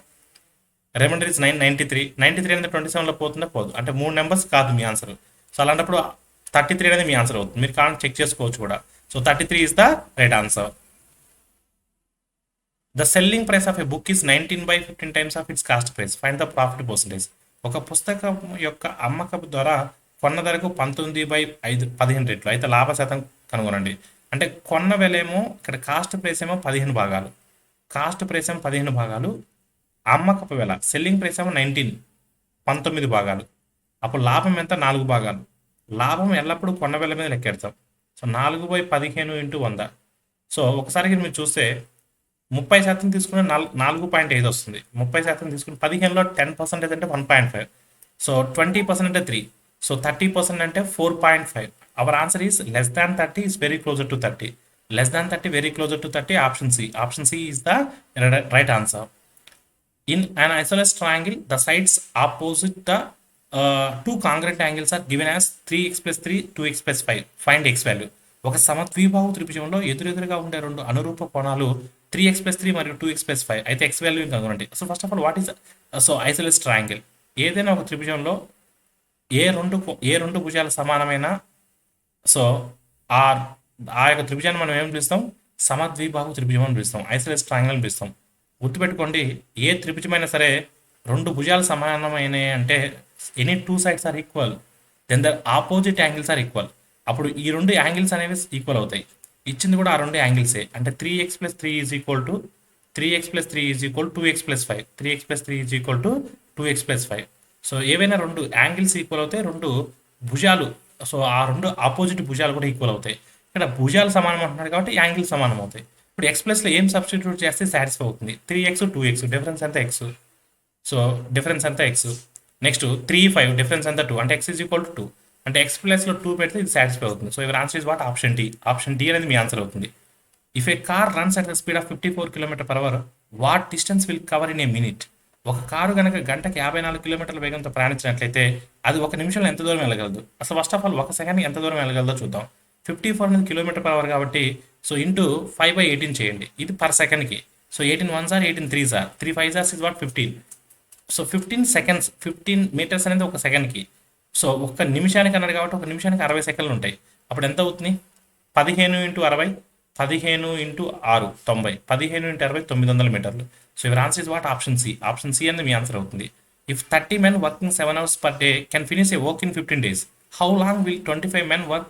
రిమైండర్ ఇస్ 93 అనేది 27లో పోతుందా పోదు, అంటే మూడు నెంబర్స్ కాదు మీ ఆన్సర్. సో అలాంటప్పుడు 33 అనేది మీ ఆన్సర్ అవుతుంది. మీరు కావాలని చెక్ చేసుకోవచ్చు కూడా. So 33 is the right answer. The selling price of a book is 19/15 times of it's cost price, find the profit percentage. ఒక పుస్తకం యొక్క అమ్మకపు ద్వారా కొన్న ధరకు 19/15 రెట్లు అయితే లాభ శాతం కనుగొనండి. అంటే కొన్న వెలేమో ఇక్కడ కాస్ట్ ప్రైస్ ఏమో 15 భాగాలు, కాస్ట్ ప్రైస్ ఏమో 15 భాగాలు, అమ్మకపు వెల సెల్లింగ్ ప్రైస్ ఏమో 19 భాగాలు. అప్పుడు లాభం ఎంత? 4 భాగాలు. లాభం ఎల్లప్పుడూ కొన్న వెల మీద లెక్కెడతాం. సో 4/15 × 100. సో ఒకసారి మీరు చూస్తే 30% తీసుకుని 4.5 వస్తుంది. 30% తీసుకుని 15లో 10% అంటే 1.5. సో 20% అంటే 3. సో 30% అంటే 4.5. Our answer is less than 30 is very closer to 30. Less than 30 very closer to 30. Option C. Option C is the right answer. In an isosceles triangle, the sides opposite the two congruent angles are given as 3x plus 3, 2x plus 5. Find x value. ఒక సమద్విబాహు త్రిభుజంలో ఎదురెదురుగా ఉండే రెండు అనురూప కోణాలు 3x plus 3 మరియు 2x plus 5 అయితే x వాల్యూ కనుగొనండి. So first of all what is so isosceles triangle? ఏదైనా ఒక త్రిభుజంలో ఏ రెండు భుజాలు సమానమైన సో ఆ యొక్క త్రిభుజాన్ని మనం ఏం పిలుస్తాం? సమద్విబాహు త్రిభుజం అని పిలుస్తాం, ఐసోలేస్ ట్రయాంగిల్ అని పిలుస్తాం. గుర్తుపెట్టుకోండి, ఏ త్రిభుజమైనా సరే రెండు భుజాలు సమానమైన అంటే any two sides are equal, then the opposite angles are equal. అప్పుడు ఈ రెండు యాంగిల్స్ అనేవి ఈక్వల్ అవుతాయి. ఇచ్చింది కూడా ఆ రెండు యాంగిల్సే, అంటే 3x plus 3 is equal to 2x plus 5, 3x plus 3 is equal to 2x plus 5. So ఏవైనా రెండు యాంగిల్స్ ఈక్వల్ అవుతాయి, రెండు భుజాలు, సో ఆ రెండు ఆపోజిట్ భుజాలు కూడా ఈక్వల్ అవుతాయి. ఇక్కడ భుజాలు సమానం అంటున్నారు కాబట్టి యాంగిల్ సమానం అవుతాయి. ఇప్పుడు x ప్లస్లో ఏం సబ్స్టిట్యూట్ చేస్తే సాటిస్ఫై అవుతుంది? 3x 2x, డిఫరెన్స్ ఎంత x, సో డిఫరెన్స్ ఎంత x. నెక్స్ట్ 3 5, డిఫరెన్స్ ఎంత 2, అంటే x is equal to 2, అంటే x ప్లస్లో 2 పెడితే ఇది సాటిస్ఫై అవుతుంది. So your answer is what? Option D. Option D అనేది మీ ఆన్సర్ అవుతుంది. If a car runs at the speed of 54 km/h, what distance will cover in a minute? ఒక కారు కనుక గంటకి 54 కిలోమీటర్ల వేగంతో ప్రయాణించినట్లయితే అది ఒక నిమిషంలో ఎంత దూరం వెళ్ళగలదు? అసలు ఫస్ట్ ఆఫ్ ఆల్ ఒక సెకండ్కి ఎంత దూరం వెళ్ళగలదో చూద్దాం. 54 అనేది km/h కాబట్టి సో ఇంటూ 5/18 చేయండి, ఇది పర్ సెకండ్కి. So 18 1s are 18 3s are 3 5s are is what 15. So 15 seconds, 15 meters అనేది ఒక సెకండ్కి. సో ఒక నిమిషానికి అన్నాడు కాబట్టి ఒక నిమిషానికి 60 సెకండ్లు ఉంటాయి. అప్పుడు ఎంత అవుతుంది? 15 × 60, 15 × 6 90, 15 × 60 900 మీటర్లు. So your answer is what? Option C. Option C అనేది మీ ఆన్సర్ అవుతుంది. If 30 men working 7 hours per day can finish a work in 15 days, how long will 25 men work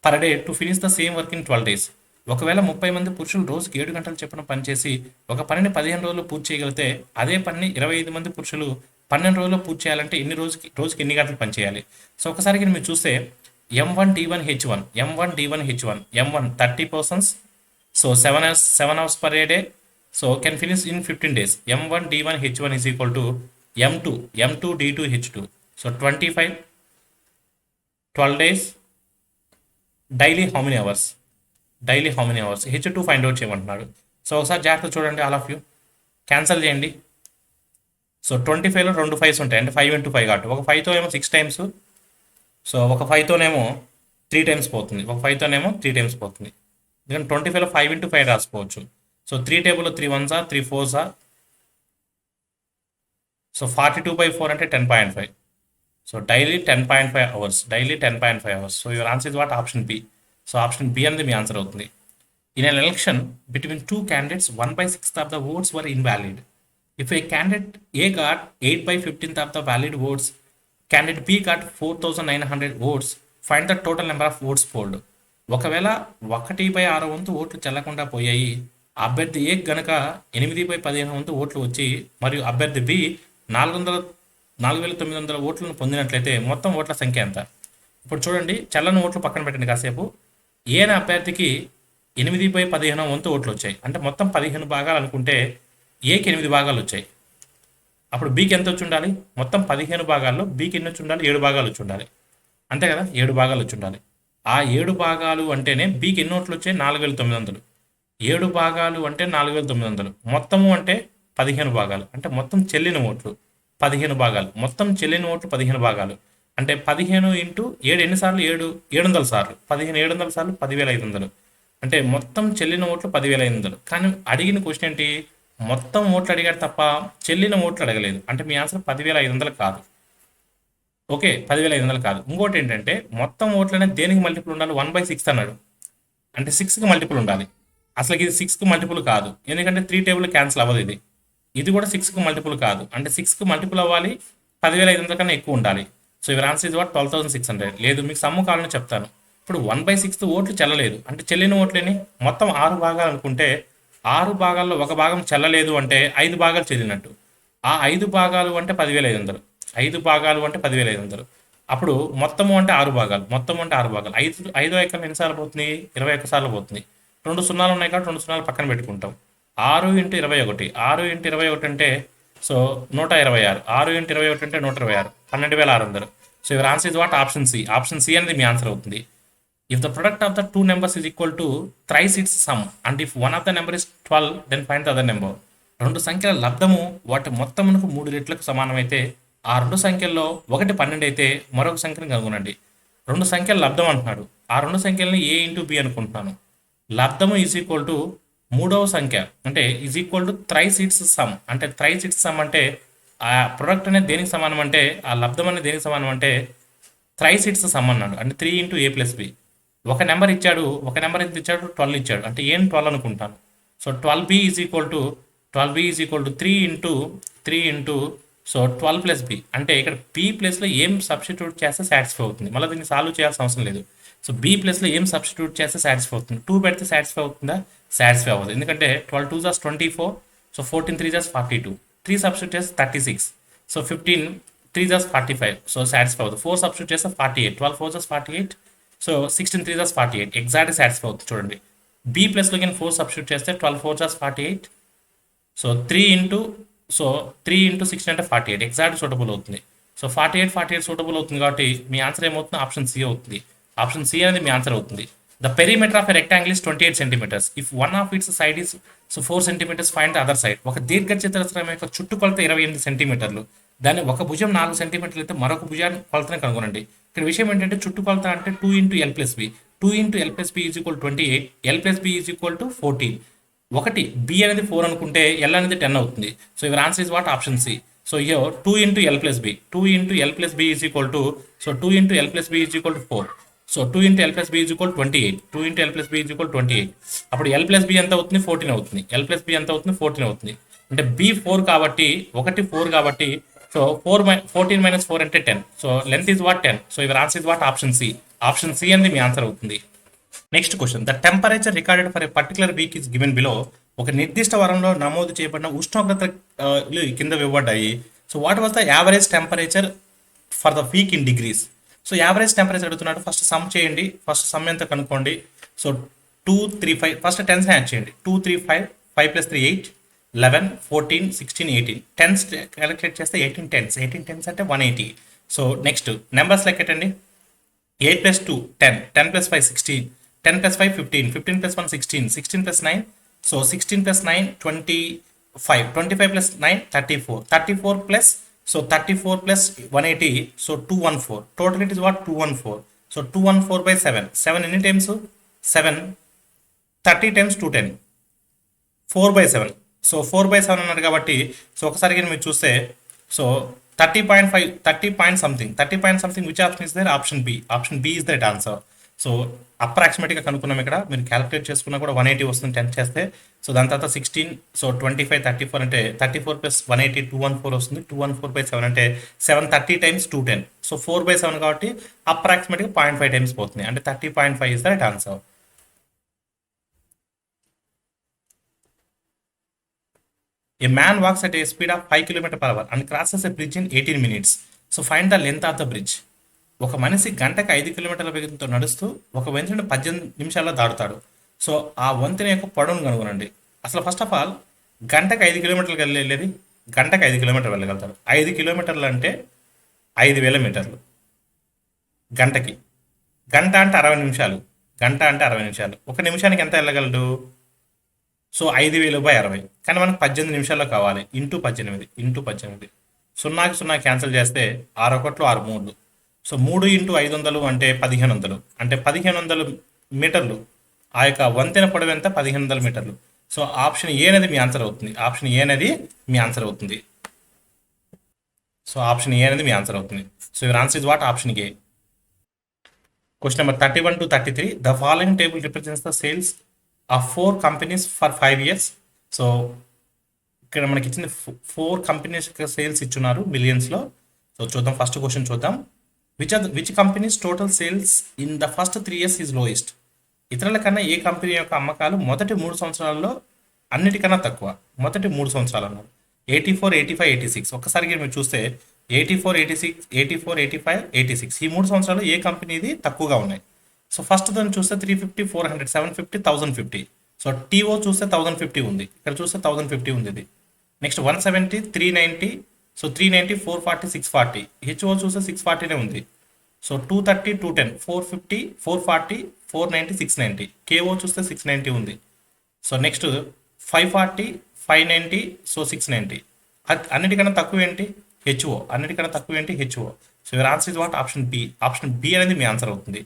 per day to finish the same work in 12 days? ఒకవేళ 30 మంది పురుషులు రోజుకి 7 గంటలు చొప్పున పనిచేసి ఒక పనిని 15 రోజుల్లో పూర్తి చేయగలిగితే అదే పనిని 25 మంది పురుషులు 12 రోజుల్లో పూర్తి చేయాలంటే రోజుకి ఎన్ని గంటలు పని చేయాలి? సో ఒకసారి మీరు చూస్తే M1 D1 H1, M1 D1 H1, M1 30 persons, so 7 hours per day, so can finish in 15 days. M1 D1 H1 is equal to M2 D2 H2, so 25 12 days. Daily how many hours? H2 find out చేయమంటున్నాడు. సో ఒకసారి జాగ్రత్త చూడండి, ఆల్ ఆఫ్ యూ క్యాన్సిల్ చేయండి. సో 25లో 2 5s ఉంటాయి, అంటే 5 × 5 కాబట్టి ఒక 5తో ఏమో 6 times, సో ఒక 5తోనేమో 3 times పోతుంది, ఒక 5తోనేమో 3 times పోతుంది. ఎందుకంటే 25లో 5 × 5 రాసుకోవచ్చు. సో 3 టేబుల్లో 3 1s are 3 4s are, so 42/4 అంటే 10.5. So daily 10.5 hours, daily 10.5 hours. So your answer is what? Option B. So option B అనేది మీ ఆన్సర్ అవుతుంది. In an election between 2 candidates, 1/6 of the votes were invalid. If a candidate A got 8/15 of the valid votes, candidate B got 4,900 votes, find the total number of votes polled. ఒకవేళ 1/6 వంతు ఓట్లు చెల్లకుండా పోయాయి, అభ్యర్థి ఏ గనక 8/15 వంతు ఓట్లు వచ్చి మరియు అభ్యర్థి బి 4,900 ఓట్లను పొందినట్లయితే మొత్తం ఓట్ల సంఖ్య ఎంత? ఇప్పుడు చూడండి, చల్లని ఓట్లు పక్కన పెట్టండి కాసేపు. ఏన అభ్యర్థికి 8/15 వంతు ఓట్లు వచ్చాయి. అంటే మొత్తం 15 భాగాలు అనుకుంటే ఏకి 8 భాగాలు వచ్చాయి. అప్పుడు బీకి ఎంత వచ్చి ఉండాలి? మొత్తం 15 భాగాల్లో బీకి ఎన్ని వచ్చి ఉండాలి? 7 భాగాలు వచ్చి ఉండాలి. అంతే కదా, 7 భాగాలు వచ్చి ఉండాలి. ఆ 7 భాగాలు అంటేనే బీకి ఎన్ని ఓట్లు వచ్చాయి? 4,900. 7 భాగాలు అంటే 4,900. మొత్తము అంటే 15 భాగాలు. అంటే మొత్తం చెల్లిన ఓట్లు 15 భాగాలు. మొత్తం చెల్లిన ఓట్లు 15 భాగాలు. అంటే 15 ఇంటూ 7 ఎన్నిసార్లు? 700 సార్లు. 15 700 సార్లు 10,500. అంటే మొత్తం చెల్లిన ఓట్లు 10,500. కానీ అడిగిన క్వశ్చన్ ఏంటి? మొత్తం ఓట్లు అడిగాడు తప్ప చెల్లిన ఓట్లు అడగలేదు. అంటే మీ ఆన్సర్ 10,500 కాదు. ఓకే, 10,500 కాదు. ఇంకోటి ఏంటంటే మొత్తం ఓట్లు అనేది దేనికి మల్టిపుల్ ఉండాలి? 1/6 అన్నాడు. అంటే 6కి మల్టిపుల్ ఉండాలి. అసలు ఇది 6కి మల్టిపుల్ కాదు, ఎందుకంటే 3 టేబుల్ క్యాన్సిల్ అవ్వదు. ఇది కూడా 6కి మల్టిపుల్ కాదు. అంటే 6కి మల్టిపుల్ అవ్వాలి, 10,500 కన్నా ఎక్కువ ఉండాలి. So your answer is what? 12,600. లేదు, మీకు సమ్ము కావాలని చెప్తాను. ఇప్పుడు 1/6 ఓట్లు చెల్లలేదు. అంటే చెల్లిన ఓట్లేని మొత్తం 6 భాగాలు అనుకుంటే 6 భాగాల్లో ఒక భాగం చెల్లలేదు అంటే 5 భాగాలు చెల్లినట్టు. ఆ 5 భాగాలు అంటే 10,500. 5 భాగాలు అంటే 10,500. అప్పుడు మొత్తము అంటే 6 భాగాలు. మొత్తం అంటే 6 భాగాలు. 5 ఎకరం ఎన్నిసార్లు పోతుంది? 21 సార్లు పోతుంది. 2 సున్నాలు ఉన్నాయి కాబట్టి 2 సున్నాలు పక్కన పెట్టుకుంటాం. 6 × 21. 6 × 21 అంటే సో 126. 6 × 21 అంటే 126. 12,600. So your answer is what? Option C. Option C అనేది మీ ఆన్సర్ అవుతుంది. If the product of the two numbers is equal to thrice its sum and if one of the number is 12, then find the other number. రెండు సంఖ్యల లబ్ధము వాటి మొత్తమునకు 3 రెట్లకు సమానమైతే ఆ రెండు సంఖ్యల్లో ఒకటి 12 అయితే మరొక సంఖ్యను కనుగొనండి. రెండు సంఖ్యల లబ్ధం అంటున్నాడు. ఆ రెండు సంఖ్యలని ఏ ఇంటూ బి అనుకుంటున్నాను. లబ్ధము ఈజ్ ఈక్వల్ టు మూడవ సంఖ్య అంటే is equal to thrice it's some. అంటే థ్రైస్ ఇట్స్ సమ్ అంటే ఆ ప్రొడక్ట్ అనేది దేనికి సమానం అంటే, ఆ లబ్ధం అనేది దేనికి సమానం అంటే థ్రైస్ ఇట్స్ సమ్ అన్నాడు. అంటే 3 × a + b. ఒక నెంబర్ ఇచ్చాడు, ఒక నెంబర్ ఎంత ఇచ్చాడు? 12 ఇచ్చాడు. అంటే ఏం 12 అనుకుంటాను. So 12b is equal to 3 into so 12 + b. అంటే ఇక్కడ b ప్లేస్లో ఏం సబ్స్టిట్యూట్ చేస్తే సాటిస్ఫై అవుతుంది. మళ్ళీ దీన్ని సాల్వ్ చేయాల్సిన అవసరం లేదు. సో b ప్లేస్లో ఏం సబ్స్టిట్యూట్ చేస్తే సాటిస్ఫై అవుతుంది? 2 పెడితే సాటిస్ఫై అవుతుందా? సాటిస్ఫై అవ్వదు. ఎందుకంటే 12 2 = 24. సో 14 3 = 42. 3 సబ్స్టిట్యూట్ చేస్తే 36. సో 15 3 = 45. సో సాటిస్ఫై అవ్వదు. 4 సబ్స్టిట్యూట్ చేస్తే 48. 12 4 = 48. సో 16 3 = 48. ఎగ్జాక్ట్గా సాటిస్ఫై అవుతుంది. చూడండి, బి ప్లస్లో కానీ 4 సబ్స్టిట్యూట్ చేస్తే 12 4 = 48. సో 3 ఇంటూ 16 అంటే 48. ఎగ్జాక్ట్ సూటబుల్ అవుతుంది. సో 48 సూటబుల్ అవుతుంది కాబట్టి మీ ఆన్సర్ ఏమవుతుంది? ఆప్షన్ సి అవుతుంది. ఆప్షన్ సి అనేది మీ ఆన్సర్ అవుతుంది. The perimeter of a rectangle is 28 centimetres. If one of its side is 4 centimetres, find the other side. ఒక దీర్ఘచతురస్రం యొక్క చుట్టుకొలత 28 సెంటీమీటర్లు. దాన్ని ఒక భుజం 4 సెంటీమీటర్లు అయితే మరొక భుజాన్ని కొలతని కనుగొనండి. ఇక్కడ విషయం ఏంటంటే చుట్టుకొలత అంటే 2 × l + b. 2 × l + b = 28. l + b = 14. ఒకటి బి అనేది 4 అనుకుంటే ఎల్ అనేది 10 అవుతుంది. So your answer is what? Option C. So here 2 × l + b. 2 × l + b so 2 × l + b = 4. So 2 × l + b = 28. 2 × l + b = 28. అప్పుడు l + b ఎంత అవుతుంది? 14 అవుతుంది. l + b ఎంత అవుతుంది? 14 అవుతుంది. అంటే b 4 కాబట్టి 4 కాబట్టి సో 14 - 4 అంటే 10. So length is what? 10. So your answer is what? Option C. Option C అనేది మీ ఆన్సర్ అవుతుంది. Next question, the temperature recorded for a particular week is given below. ఒక నిర్దిష్ట వారంలో నమోదు చేయబడిన ఉష్ణోగ్రతలు కింద ఇవ్వబడ్డాయి. So what was the average temperature for the week in degrees. So average temperature అడుగుతున్నాడు. ఫస్ట్ సమ్ చేయండి. ఫస్ట్ సమ్ ఎంత కనుక్కోండి. సో 2 3 5 ఫస్ట్ టెన్స్ యాడ్ చేయండి. 2 3 5 5 + 3 8 11 14 16 18 టెన్స్ క్యాలిక్యులేట్ చేస్తే 18 టెన్స్. 18 టెన్స్ అంటే 180. సో నెక్స్ట్ నెంబర్స్ లెక్కెట్టండి. 8 + 2 10 10 + 5 16 10 + 5 15 15 + 1 16 16 + 9 so 16 + 9 25 25 + 9 34 34 plus so 34 plus 180 so 214 total it is what 214. So 214/7 ఎన్ని టైమ్స్ 7 30 times 210 4/7. సో 4/7 అన్నారు కాబట్టి సో ఒకసారి మీరు చూస్తే so 30.5 30 point something which option is there? Option B. Option B is that answer. So అప్రాక్సిమేట్గా కనుక్కున్నాం. ఇక్కడ మీరు క్యాలిక్యులేట్ చేసుకున్నా కూడా 180 వస్తుంది 10 చేస్తే. సో దాని తర్వాత 16 సో 25 34 అంటే 34 + 180 214 వస్తుంది. 214/7 అంటే 730 times 210. సో 4/7 కాబట్టి అప్రాక్సిమేట్గా 0.5 టైమ్స్ పోతుంది. అంటే 30.5 is that answer. A man walks at a speed of 5 km/h and crosses a bridge in 18 minutes. So find the length of the bridge. ఒక మనిషి గంటకు 5 కిలోమీటర్ల వేగంతో నడుస్తూ ఒక వంతెనను 18 నిమిషాల్లో దాటుతాడు. సో ఆ వంతెన యొక్క పొడవును కనుగొనండి. అసలు ఫస్ట్ ఆఫ్ ఆల్ గంటకు 5 కిలోమీటర్లు వెళ్ళేది, గంటకు 5 కిలోమీటర్లు వెళ్ళగలుగుతాడు. 5 కిలోమీటర్లు అంటే 5,000 మీటర్లు గంటకి. గంట అంటే 60 నిమిషాలు. గంట అంటే 60 నిమిషాలు. ఒక నిమిషానికి ఎంత వెళ్ళగలడు? సో 5,000/60. కానీ మనకు 18 నిమిషాల్లో కావాలి. ఇంటూ 18. సున్నాకి సున్నా క్యాన్సిల్ చేస్తే 6 1 6 3. సో 3 × 500 అంటే 1,500. అంటే 1,500 మీటర్లు. ఆ యొక్క వంతెన పొడవు ఎంత? 1,500 మీటర్లు. సో ఆప్షన్ ఏ అనేది మీ ఆన్సర్ అవుతుంది. ఆప్షన్ ఏ అనేది మీ ఆన్సర్ అవుతుంది. సో ఆప్షన్ ఏ అనేది మీ ఆన్సర్ అవుతుంది. So your answer is what? Option A. Question number 31 to 33. The following table represents the sales of 4 companies for 5 years. So ఇక్కడ మనకి ఇచ్చిన 4 కంపెనీస్ సేల్స్ ఇచ్చున్నారు మిలియన్స్లో. సో చూద్దాం, ఫస్ట్ క్వశ్చన్ చూద్దాం. Which companies total sales in the first 3 years is lowest? ఇతరుల కన్నా ఏ కంపెనీ యొక్క అమ్మకాలు మొదటి 3 సంవత్సరాల్లో అన్నిటికన్నా తక్కువ? మొదటి 3 సంవత్సరాలు అన్నారు. 84, 85, 86. ఒక్కసారికి మీరు చూస్తే 84, 86, 84, 85, 86 ఈ 3 సంవత్సరాలు ఏ కంపెనీది తక్కువగా ఉన్నాయి? సో ఫస్ట్ దాన్ని చూస్తే 350, 400, 750, 1050. సో టీఓ చూస్తే 1050 ఉంది, ఇక్కడ చూస్తే 1050 ఉంది ఇది. నెక్స్ట్ 170, 390. సో 390, 440, 640. హెచ్ఓ చూస్తే 640నే ఉంది. సో 230, 210, 450, 440, 490, 690. కేఓ చూస్తే 690 ఉంది. So next 540, 590, so 690. అన్నిటికన్నా తక్కువ ఏంటి? హెచ్ఓ. అన్నిటికన్నా తక్కువ ఏంటి? H O. So your answer is what? Option B. Option B అనేది మీ ఆన్సర్ అవుతుంది.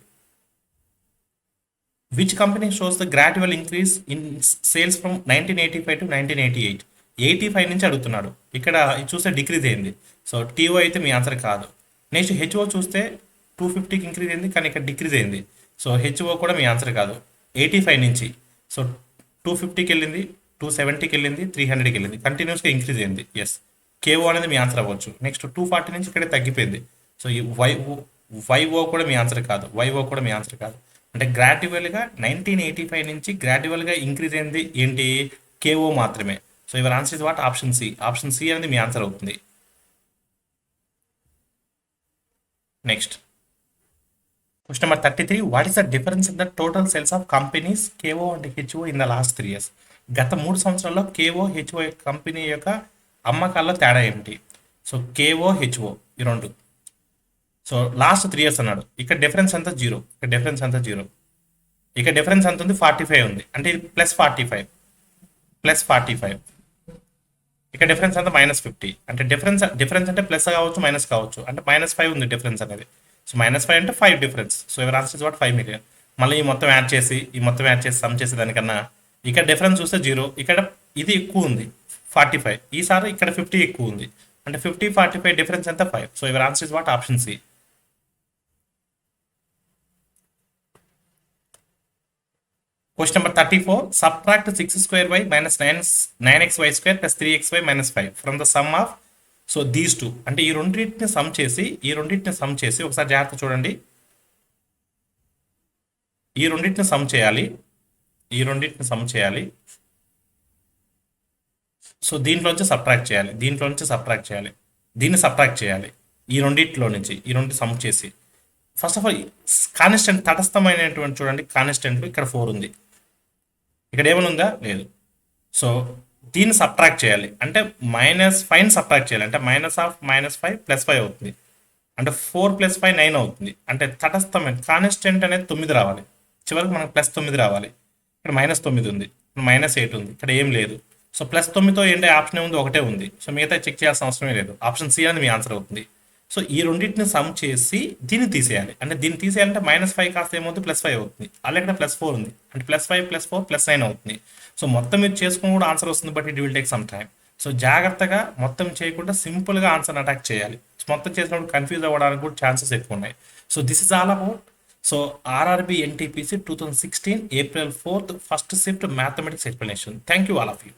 Which company shows the gradual increase in sales from 1985 to 1988? 85 నుంచి అడుగుతున్నాడు. ఇక్కడ చూస్తే డిక్రీజ్ అయింది. సో టీఓ అయితే మీ ఆన్సర్ కాదు. నెక్స్ట్ హెచ్ఓ చూస్తే 250కి ఇంక్రీజ్ అయింది, కానీ ఇక్కడ డిక్రీజ్ అయింది. సో హెచ్ఓ కూడా మీ ఆన్సర్ కాదు. 85 నుంచి సో 250కి వెళ్ళింది, 270కి వెళ్ళింది, 300కి వెళ్ళింది, కంటిన్యూస్గా ఇంక్రీజ్ అయింది. ఎస్, కేఓ అనేది మీ ఆన్సర్ అవ్వచ్చు. నెక్స్ట్ 240 నుంచి ఇక్కడే తగ్గిపోయింది. సో ఈ వైఓ కూడా మీ ఆన్సర్ కాదు. వైఓ కూడా మీ ఆన్సర్ కాదు. అంటే గ్రాడ్యువల్గా 1985 నుంచి గ్రాడ్యువల్గా ఇంక్రీజ్ అయింది ఏంటి? కేఓ మాత్రమే. So your answer is what? Option C. Option C అనేది మీ ఆన్సర్ అవుతుంది. Next question number 33. What is the difference in the total sales of companies K O and H O in the last 3 years? గత 3 సంవత్సరాల్లో కేఓ హెచ్ఓ కంపెనీ యొక్క అమ్మకాల్లో తేడా ఏమిటి? సో కేఓ హెచ్ఓ ఈ రెండు. సో లాస్ట్ 3 years అన్నాడు. ఇక్కడ డిఫరెన్స్ అంతా 0. ఇక్కడ డిఫరెన్స్ అంతా 0. ఇక్కడ డిఫరెన్స్ అంత ఉంది? 45 ఉంది. అంటే ఇది +45. ఇక్కడ డిఫరెన్స్ అంతా -50. అంటే డిఫరెన్స్ అంటే ప్లస్ కావచ్చు, మైనస్ కావచ్చు. అంటే -5 ఉంది డిఫరెన్స్ అనేది. సో -5 అంటే 5 డిఫరెన్స్. సో ఎవరు ఆన్సర్ ఇస్ వాట్? 5 million. మళ్ళీ ఈ మొత్తం యాడ్ చేసి సమ్ చేసి దానికన్నా ఇక్కడ డిఫరెన్స్ చూస్తే 0. ఇక్కడ ఇది ఎక్కువ ఉంది 45. ఈసారి ఇక్కడ 50 ఎక్కువ ఉంది. అంటే 50, 45 డిఫరెన్స్ ఎంత? 5. So your answer is what? Option C. Question number 34. Subtract 6 square y minus 9xy square plus 3xy minus 5 from the sum of so these two. అంటే ఈ రెండింటిని సమ్ చేసి ఒకసారి జాగ్రత్త చూడండి. ఈ రెండింటిని సమ్ చేయాలి. సో దీంట్లోంచి సబ్ట్రాక్ట్ చేయాలి. దీన్ని సబ్ట్రాక్ట్ చేయాలి. ఈ రెండింటిలో నుంచి ఈ రెండు సమ్ చేసి ఫస్ట్ ఆఫ్ ఆల్ కాన్స్టెంట్ తటస్థమైనటువంటి చూడండి. కాన్స్టెంట్ ఇక్కడ 4 ఉంది. ఇక్కడ ఏమైనా ఉందా? లేదు. సో దీన్ని సబ్ట్రాక్ట్ చేయాలి. అంటే -5 సబ్ట్రాక్ట్ చేయాలి. అంటే -5 +5 అవుతుంది. అంటే 4 + 5 9 అవుతుంది. అంటే తటస్థమైన కాన్స్టెంట్ అనేది 9 రావాలి. చివరికి మనకు +9 రావాలి. ఇక్కడ -9 ఉంది, -8 ఉంది, ఇక్కడ ఏం లేదు. సో +9తో ఏంటి ఆప్షన్ ఏముంది? ఒకటే ఉంది. సో మిగతా చెక్ చేయాల్సిన అవసరమే లేదు. ఆప్షన్ సి అనేది మీ ఆన్సర్ అవుతుంది. సో ఈ రెండింటిని సమ్ చేసి దీన్ని తీసేయాలి. అంటే దీన్ని తీసేయాలంటే -5 కాస్త ఏమవుతుంది? +5 అవుతుంది. అలాగే ఇక్కడ +4 ఉంది. అంటే +5 +4 +9 అవుతుంది. సో మొత్తం మీరు చేసుకుని కూడా ఆన్సర్ వస్తుంది, but it will take some time. So జాగ్రత్తగా మొత్తం చేయకుండా సింపుల్గా ఆన్సర్ అటాక్ చేయాలి. మొత్తం చేసినప్పుడు కన్ఫ్యూజ్ అవ్వడానికి కూడా ఛాన్సెస్ ఎక్కువ ఉన్నాయి. So this is all about so RRB NTPC 2016 April 4th first shift mathematics explanation. Thank you all of you.